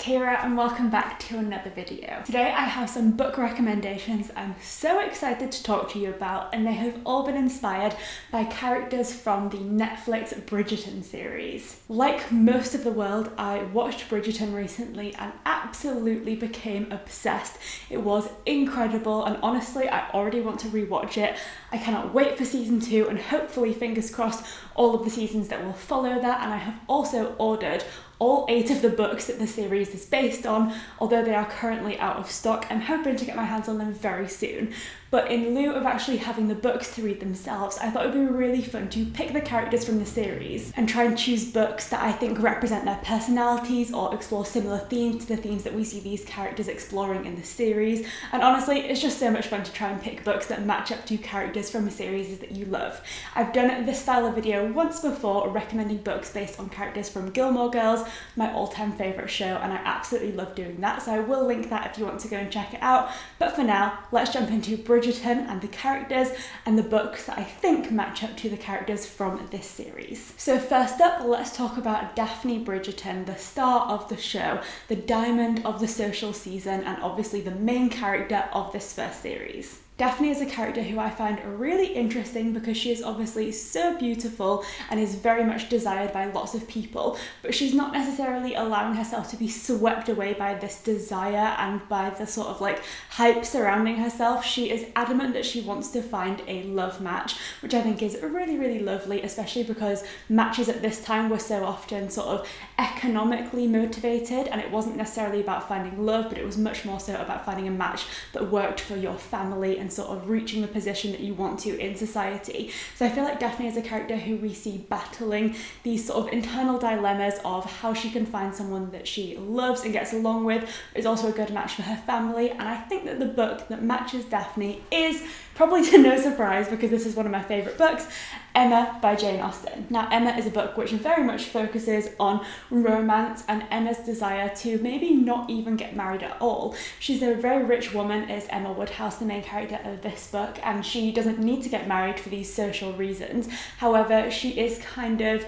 Kira and welcome back to another video. Today I have some book recommendations I'm so excited to talk to you about, and they have all been inspired by characters from the Netflix Bridgerton series. Like most of the world, I watched Bridgerton recently and absolutely became obsessed. It was incredible and honestly I already want to rewatch it. I cannot wait for season 2 and hopefully, fingers crossed, all of the seasons that will follow that, and I have also ordered all 8 of the books that the series is based on, although they are currently out of stock. I'm hoping to get my hands on them very soon. But in lieu of actually having the books to read themselves, I thought it would be really fun to pick the characters from the series and try and choose books that I think represent their personalities or explore similar themes to the themes that we see these characters exploring in the series. And honestly, it's just so much fun to try and pick books that match up to characters from a series that you love. I've done this style of video once before, recommending books based on characters from Gilmore Girls, my all-time favourite show, and I absolutely love doing that, so I will link that if you want to go and check it out. But for now, let's jump into Bridgerton and the characters and the books that I think match up to the characters from this series. So first up, let's talk about Daphne Bridgerton, the star of the show, the diamond of the social season, and obviously the main character of this first series. Daphne is a character who I find really interesting because she is obviously so beautiful and is very much desired by lots of people, but she's not necessarily allowing herself to be swept away by this desire and by the sort of like hype surrounding herself. She is adamant that she wants to find a love match, which I think is really, really lovely, especially because matches at this time were so often sort of economically motivated, and it wasn't necessarily about finding love, but it was much more so about finding a match that worked for your family and sort of reaching the position that you want to in society. So I feel like Daphne is a character who we see battling these sort of internal dilemmas of how she can find someone that she loves and gets along with, but is also a good match for her family. And I think that the book that matches Daphne is, probably to no surprise because this is one of my favourite books, Emma by Jane Austen. Now, Emma is a book which very much focuses on romance and Emma's desire to maybe not even get married at all. She's a very rich woman, is Emma Woodhouse, the main character of this book, and she doesn't need to get married for these social reasons. However, she is kind of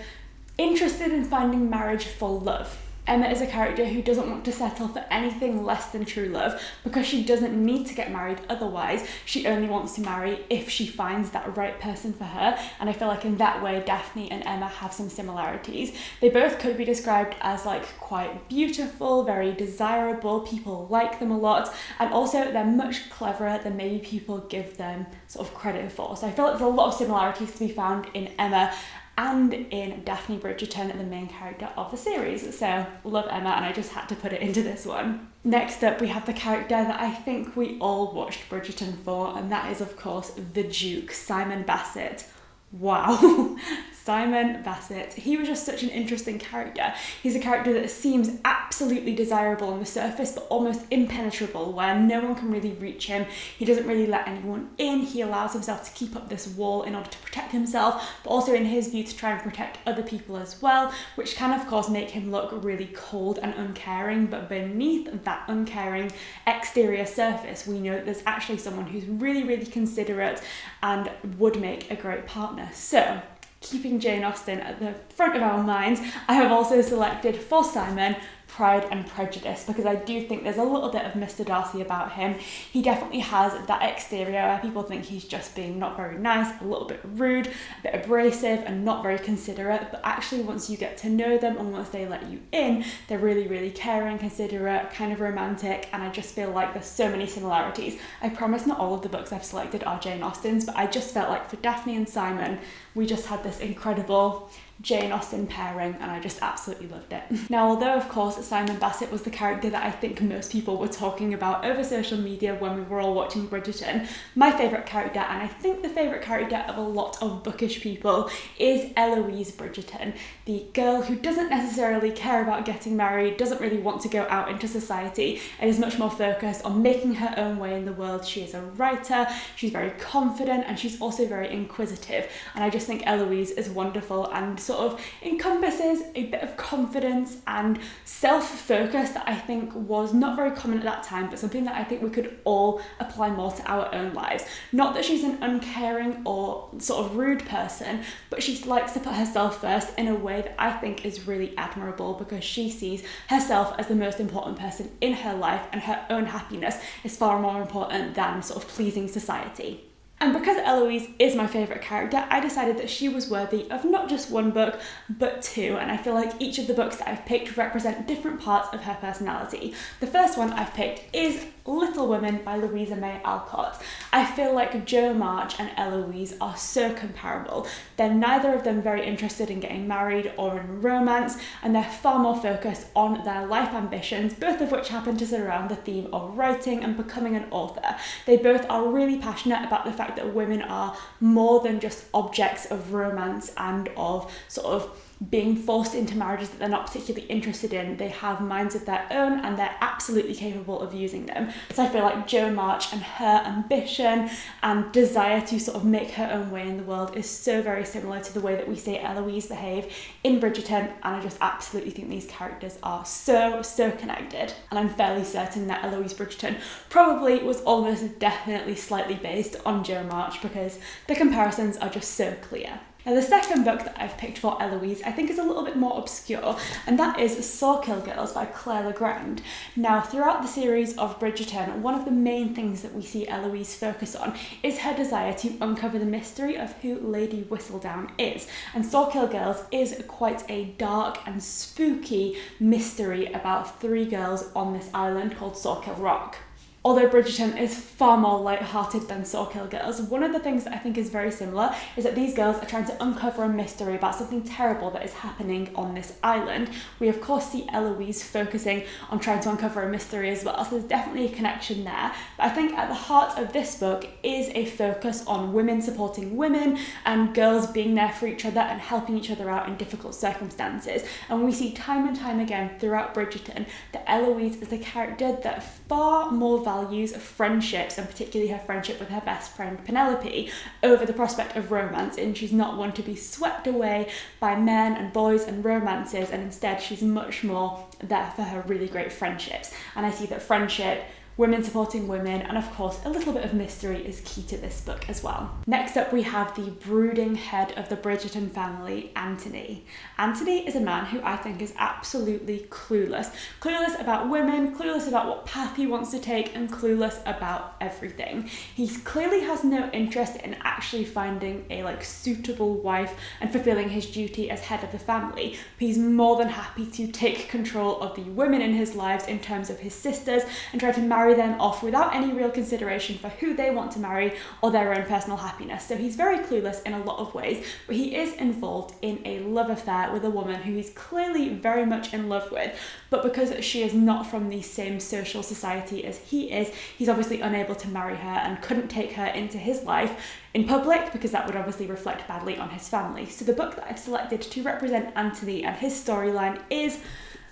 interested in finding marriage for love. Emma is a character who doesn't want to settle for anything less than true love because she doesn't need to get married otherwise. She only wants to marry if she finds that right person for her, and I feel like in that way Daphne and Emma have some similarities. They both could be described as like quite beautiful, very desirable, people like them a lot, and also they're much cleverer than maybe people give them sort of credit for. So I feel like there's a lot of similarities to be found in Emma and in Daphne Bridgerton, the main character of the series. So love Emma, and I just had to put it into this one. Next up, we have the character that I think we all watched Bridgerton for, and that is of course the Duke, Simon Bassett. Wow, Simon Bassett. He was just such an interesting character. He's a character that seems absolutely desirable on the surface, but almost impenetrable, where no one can really reach him. He doesn't really let anyone in. He allows himself to keep up this wall in order to protect himself, but also in his view to try and protect other people as well, which can of course make him look really cold and uncaring, but beneath that uncaring exterior surface, we know that there's actually someone who's really, really considerate and would make a great partner. So, keeping Jane Austen at the front of our minds, I have also selected for Simon Pride and Prejudice, because I do think there's a little bit of Mr. Darcy about him. He definitely has that exterior where people think he's just being not very nice, a little bit rude, a bit abrasive and not very considerate, but actually once you get to know them and once they let you in, they're really, really caring, considerate, kind of romantic, and I just feel like there's so many similarities. I promise not all of the books I've selected are Jane Austen's, but I just felt like for Daphne and Simon, we just had this incredible Jane Austen pairing, and I just absolutely loved it. Now, although of course Simon Bassett was the character that I think most people were talking about over social media when we were all watching Bridgerton, my favourite character, and I think the favourite character of a lot of bookish people, is Eloise Bridgerton, the girl who doesn't necessarily care about getting married, doesn't really want to go out into society, and is much more focused on making her own way in the world. She is a writer, she's very confident, and she's also very inquisitive, and I just think Eloise is wonderful and sort of encompasses a bit of confidence and self-focus that I think was not very common at that time, but something that I think we could all apply more to our own lives. Not that she's an uncaring or sort of rude person, but she likes to put herself first in a way that I think is really admirable, because she sees herself as the most important person in her life, and her own happiness is far more important than sort of pleasing society. And because Eloise is my favourite character, I decided that she was worthy of not just one book, but two, and I feel like each of the books that I've picked represent different parts of her personality. The first one I've picked is Little Women by Louisa May Alcott. I feel like Jo March and Eloise are so comparable. They're neither of them very interested in getting married or in romance, and they're far more focused on their life ambitions, both of which happen to surround the theme of writing and becoming an author. They both are really passionate about the fact that women are more than just objects of romance and of sort of being forced into marriages that they're not particularly interested in. They have minds of their own, and they're absolutely capable of using them. So I feel like Jo March and her ambition and desire to sort of make her own way in the world is so very similar to the way that we see Eloise behave in Bridgerton, and I just absolutely think these characters are so connected. And I'm fairly certain that Eloise Bridgerton probably was almost definitely slightly based on Jo March, because the comparisons are just so clear. Now, the second book that I've picked for Eloise I think is a little bit more obscure, and that is Sawkill Girls by Claire Legrand. Now, throughout the series of Bridgerton, one of the main things that we see Eloise focus on is her desire to uncover the mystery of who Lady Whistledown is. And Sawkill Girls is quite a dark and spooky mystery about three girls on this island called Sawkill Rock. Although Bridgerton is far more light-hearted than Sawkill Girls, one of the things that I think is very similar is that these girls are trying to uncover a mystery about something terrible that is happening on this island. We of course see Eloise focusing on trying to uncover a mystery as well, so there's definitely a connection there. But I think at the heart of this book is a focus on women supporting women and girls being there for each other and helping each other out in difficult circumstances. And we see time and time again throughout Bridgerton that Eloise is a character that far more values friendships, and particularly her friendship with her best friend Penelope, over the prospect of romance, and she's not one to be swept away by men and boys and romances, and instead she's much more there for her really great friendships. And I see that friendship, women supporting women, and of course a little bit of mystery is key to this book as well. Next up we have the brooding head of the Bridgerton family, Anthony. Anthony is a man who I think is absolutely clueless. Clueless about women, clueless about what path he wants to take, and clueless about everything. He clearly has no interest in actually finding a suitable wife and fulfilling his duty as head of the family. He's more than happy to take control of the women in his lives in terms of his sisters and try to marry them off without any real consideration for who they want to marry or their own personal happiness. So he's very clueless in a lot of ways, but he is involved in a love affair with a woman who he's clearly very much in love with, but because she is not from the same social society as he is, he's obviously unable to marry her and couldn't take her into his life in public, because that would obviously reflect badly on his family. So the book that I've selected to represent Anthony and his storyline is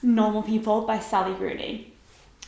Normal People by Sally Rooney.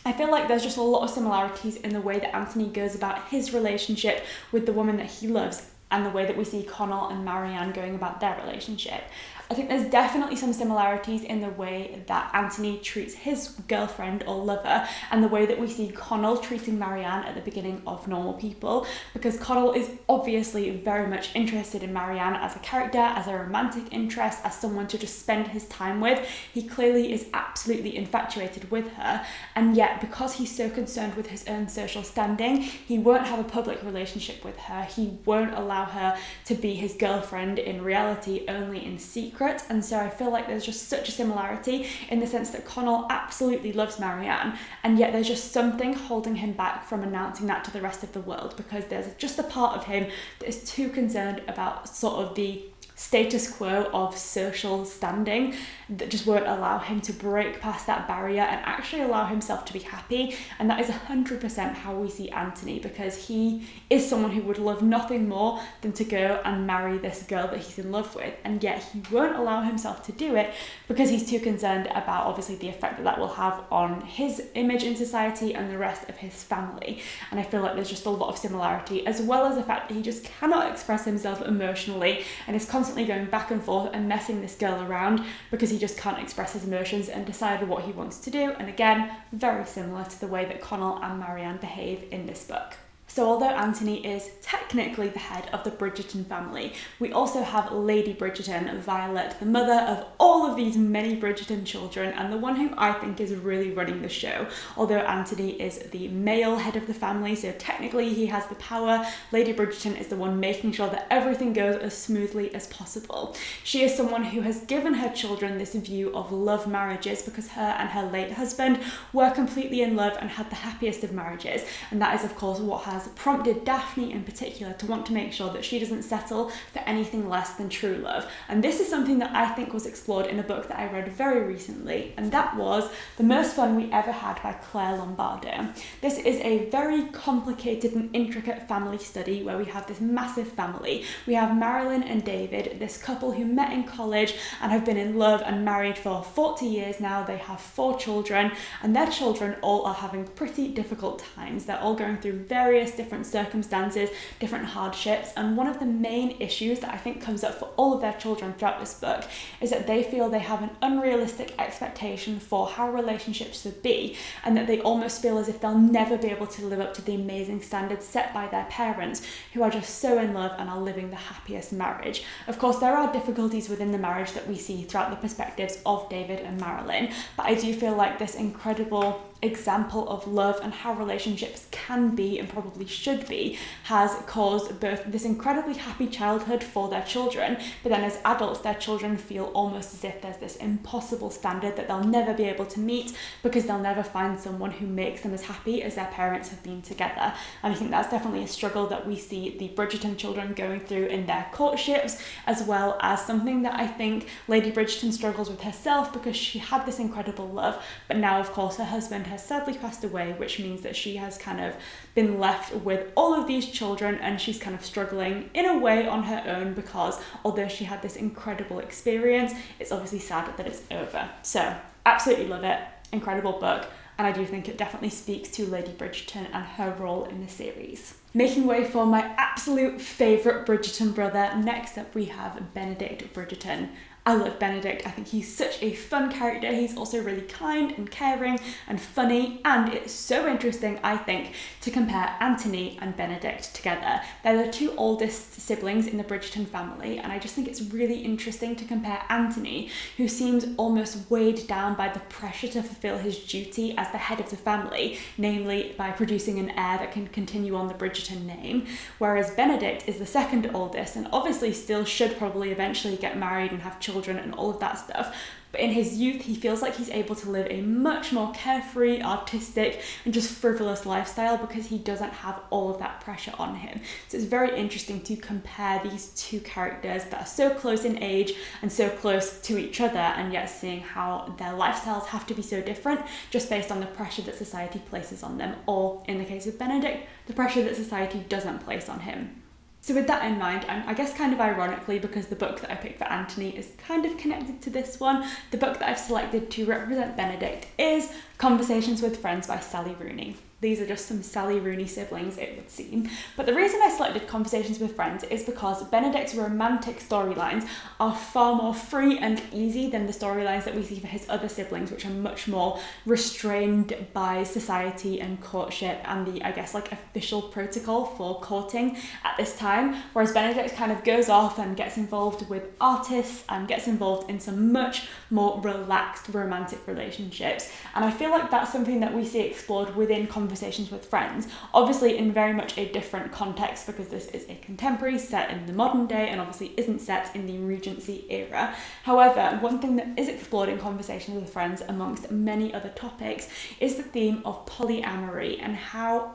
I feel like there's just a lot of similarities in the way that Anthony goes about his relationship with the woman that he loves and the way that we see Connell and Marianne going about their relationship. I think there's definitely some similarities in the way that Anthony treats his girlfriend or lover and the way that we see Connell treating Marianne at the beginning of Normal People, because Connell is obviously very much interested in Marianne as a character, as a romantic interest, as someone to just spend his time with. He clearly is absolutely infatuated with her, and yet because he's so concerned with his own social standing, he won't have a public relationship with her. He won't allow her to be his girlfriend in reality, only in secret. And so I feel like there's just such a similarity in the sense that Connell absolutely loves Marianne, and yet there's just something holding him back from announcing that to the rest of the world, because there's just a part of him that is too concerned about sort of the status quo of social standing that just won't allow him to break past that barrier and actually allow himself to be happy. And that is 100% how we see Anthony, because he is someone who would love nothing more than to go and marry this girl that he's in love with, and yet he won't allow himself to do it because he's too concerned about obviously the effect that that will have on his image in society and the rest of his family. And I feel like there's just a lot of similarity, as well as the fact that he just cannot express himself emotionally and is constantly constantly going back and forth and messing this girl around because he just can't express his emotions and decide what he wants to do. And again, very similar to the way that Connell and Marianne behave in this book. So although Anthony is technically the head of the Bridgerton family, we also have Lady Bridgerton, Violet, the mother of all of these many Bridgerton children, and the one who I think is really running the show. Although Anthony is the male head of the family, so technically he has the power, Lady Bridgerton is the one making sure that everything goes as smoothly as possible. She is someone who has given her children this view of love marriages because her and her late husband were completely in love and had the happiest of marriages, and that is of course what has prompted Daphne in particular to want to make sure that she doesn't settle for anything less than true love. And this is something that I think was explored in a book that I read very recently, and that was The Most Fun We Ever Had by Claire Lombardo. This is a very complicated and intricate family study where we have this massive family. We have Marilyn and David, this couple who met in college and have been in love and married for 40 years now. They have 4 children, and their children all are having pretty difficult times. They're all going through various different circumstances, different hardships, and one of the main issues that I think comes up for all of their children throughout this book is that they feel they have an unrealistic expectation for how relationships should be, and that they almost feel as if they'll never be able to live up to the amazing standards set by their parents, who are just so in love and are living the happiest marriage. Of course, there are difficulties within the marriage that we see throughout the perspectives of David and Marilyn, but I do feel like this incredible example of love and how relationships can be and probably should be has caused both this incredibly happy childhood for their children, but then as adults their children feel almost as if there's this impossible standard that they'll never be able to meet because they'll never find someone who makes them as happy as their parents have been together. And I think that's definitely a struggle that we see the Bridgerton children going through in their courtships, as well as something that I think Lady Bridgerton struggles with herself because she had this incredible love, but now of course her husband has sadly passed away, which means that she has kind of been left with all of these children, and she's kind of struggling in a way on her own because although she had this incredible experience, it's obviously sad that it's over. So absolutely love it, incredible book, and I do think it definitely speaks to Lady Bridgerton and her role in the series. Making way for my absolute favourite Bridgerton brother, next up we have Benedict Bridgerton. I love Benedict. I think he's such a fun character. He's also really kind and caring and funny, and it's so interesting, I think, to compare Anthony and Benedict together. They're the 2 oldest siblings in the Bridgerton family, and I just think it's really interesting to compare Anthony, who seems almost weighed down by the pressure to fulfill his duty as the head of the family, namely by producing an heir that can continue on the Bridgerton name, whereas Benedict is the 2nd oldest and obviously still should probably eventually get married and have children and all of that stuff. But in his youth, he feels like he's able to live a much more carefree, artistic, and just frivolous lifestyle because he doesn't have all of that pressure on him. So it's very interesting to compare these 2 characters that are so close in age and so close to each other, and yet seeing how their lifestyles have to be so different just based on the pressure that society places on them, or in the case of Benedict, the pressure that society doesn't place on him. So with that in mind, and I guess kind of ironically because the book that I picked for Anthony is kind of connected to this one, the book that I've selected to represent Benedict is Conversations with Friends by Sally Rooney. These are just some Sally Rooney siblings, it would seem. But the reason I selected Conversations with Friends is because Benedict's romantic storylines are far more free and easy than the storylines that we see for his other siblings, which are much more restrained by society and courtship and the, I guess, like official protocol for courting at this time. Whereas Benedict kind of goes off and gets involved with artists and gets involved in some much more relaxed romantic relationships. And I feel like that's something that we see explored within Conversations with Friends, obviously in very much a different context because this is a contemporary set in the modern day and obviously isn't set in the Regency era. However, one thing that is explored in Conversations with Friends amongst many other topics is the theme of polyamory and how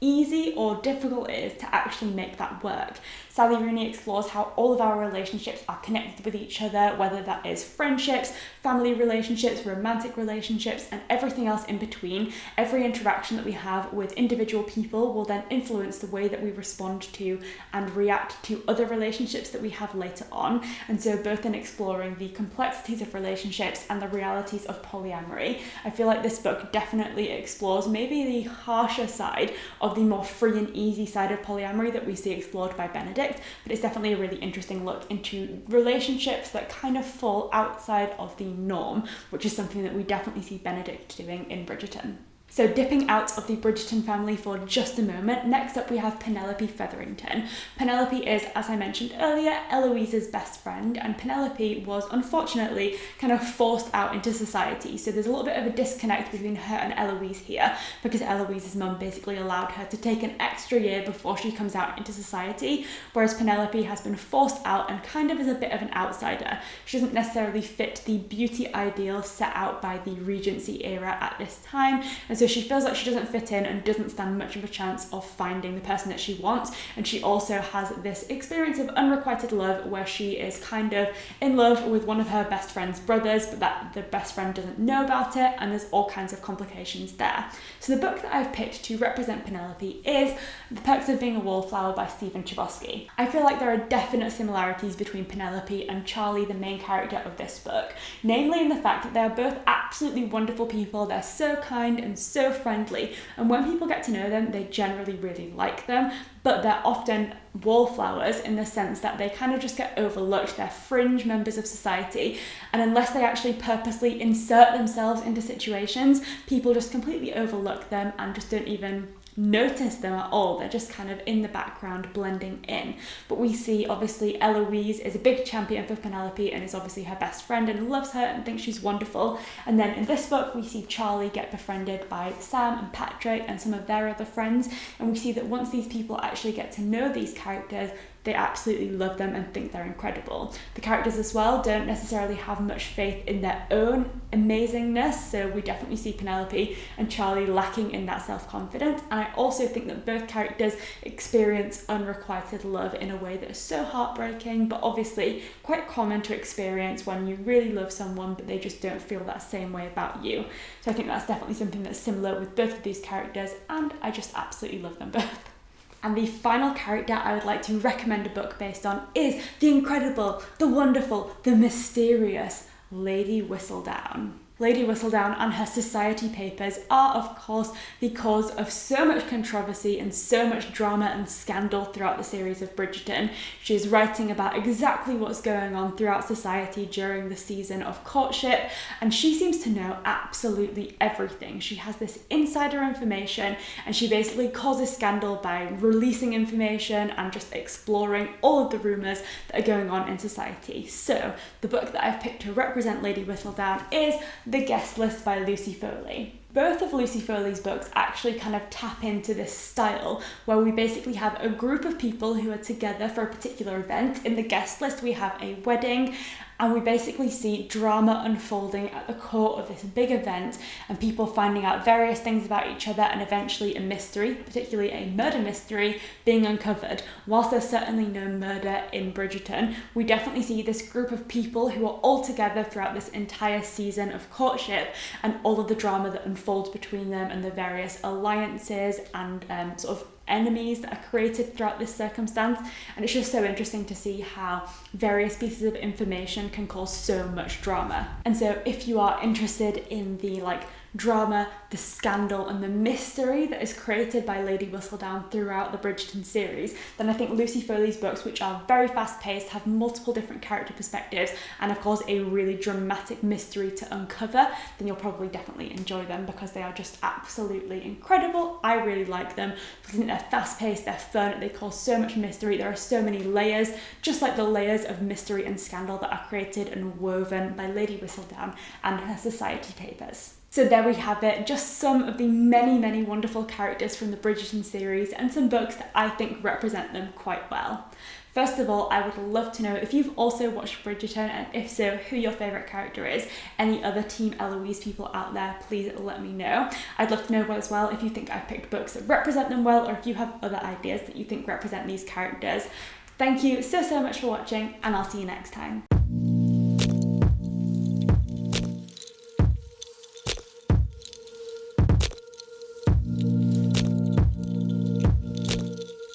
easy or difficult it is to actually make that work. Sally Rooney explores how all of our relationships are connected with each other, whether that is friendships, family relationships, romantic relationships, and everything else in between. Every interaction that we have with individual people will then influence the way that we respond to and react to other relationships that we have later on. And so both in exploring the complexities of relationships and the realities of polyamory, I feel like this book definitely explores maybe the harsher side of of the more free and easy side of polyamory that we see explored by Benedict, but it's definitely a really interesting look into relationships that kind of fall outside of the norm, which is something that we definitely see Benedict doing in Bridgerton. So dipping out of the Bridgerton family for just a moment, next up we have Penelope Featherington. Penelope is, as I mentioned earlier, Eloise's best friend, and Penelope was unfortunately kind of forced out into society. So there's a little bit of a disconnect between her and Eloise here, because Eloise's mum basically allowed her to take an extra year before she comes out into society, whereas Penelope has been forced out and kind of is a bit of an outsider. She doesn't necessarily fit the beauty ideal set out by the Regency era at this time, and so she feels like she doesn't fit in and doesn't stand much of a chance of finding the person that she wants. And she also has this experience of unrequited love where she is kind of in love with one of her best friend's brothers, but that the best friend doesn't know about it, and there's all kinds of complications there. So the book that I've picked to represent Penelope is The Perks of Being a Wallflower by Stephen Chbosky. I feel like there are definite similarities between Penelope and Charlie, the main character of this book, namely in the fact that they are both absolutely wonderful people. They're so kind and so friendly, and when people get to know them, they generally really like them, but they're often wallflowers in the sense that they kind of just get overlooked. They're fringe members of society, and unless they actually purposely insert themselves into situations, people just completely overlook them and just don't even notice them at all. They're just kind of in the background blending in. But we see obviously Eloise is a big champion for Penelope and is obviously her best friend and loves her and thinks she's wonderful. And then in this book we see Charlie get befriended by Sam and Patrick and some of their other friends, and we see that once these people actually get to know these characters, they absolutely love them and think they're incredible. The characters as well don't necessarily have much faith in their own amazingness, so we definitely see Penelope and Charlie lacking in that self-confidence, and I also think that both characters experience unrequited love in a way that is so heartbreaking, but obviously quite common to experience when you really love someone but they just don't feel that same way about you. So I think that's definitely something that's similar with both of these characters, and I just absolutely love them both. And the final character I would like to recommend a book based on is the incredible, the wonderful, the mysterious Lady Whistledown. Lady Whistledown and her society papers are, of course, the cause of so much controversy and so much drama and scandal throughout the series of Bridgerton. She's writing about exactly what's going on throughout society during the season of courtship, and she seems to know absolutely everything. She has this insider information, and she basically causes scandal by releasing information and just exploring all of the rumours that are going on in society. So, the book that I've picked to represent Lady Whistledown is The Guest List by Lucy Foley. Both of Lucy Foley's books actually kind of tap into this style where we basically have a group of people who are together for a particular event. In The Guest List we have a wedding, and we basically see drama unfolding at the core of this big event and people finding out various things about each other, and eventually a mystery, particularly a murder mystery, being uncovered. Whilst there's certainly no murder in Bridgerton, we definitely see this group of people who are all together throughout this entire season of courtship and all of the drama that unfolds between them and the various alliances and sort of enemies that are created throughout this circumstance. And it's just so interesting to see how various pieces of information can cause so much drama. And so if you are interested in the drama, the scandal and the mystery that is created by Lady Whistledown throughout the Bridgerton series, then I think Lucy Foley's books, which are very fast-paced, have multiple different character perspectives, and of course a really dramatic mystery to uncover, then you'll probably definitely enjoy them because they are just absolutely incredible. I really like them because I think they're fast-paced, they're fun, they cause so much mystery, there are so many layers, just like the layers of mystery and scandal that are created and woven by Lady Whistledown and her society papers. So there we have it, just some of the many, many wonderful characters from the Bridgerton series and some books that I think represent them quite well. First of all, I would love to know if you've also watched Bridgerton, and if so, who your favourite character is. Any other Team Eloise people out there, please let me know. I'd love to know as well if you think I've picked books that represent them well, or if you have other ideas that you think represent these characters. Thank you so much for watching, and I'll see you next time.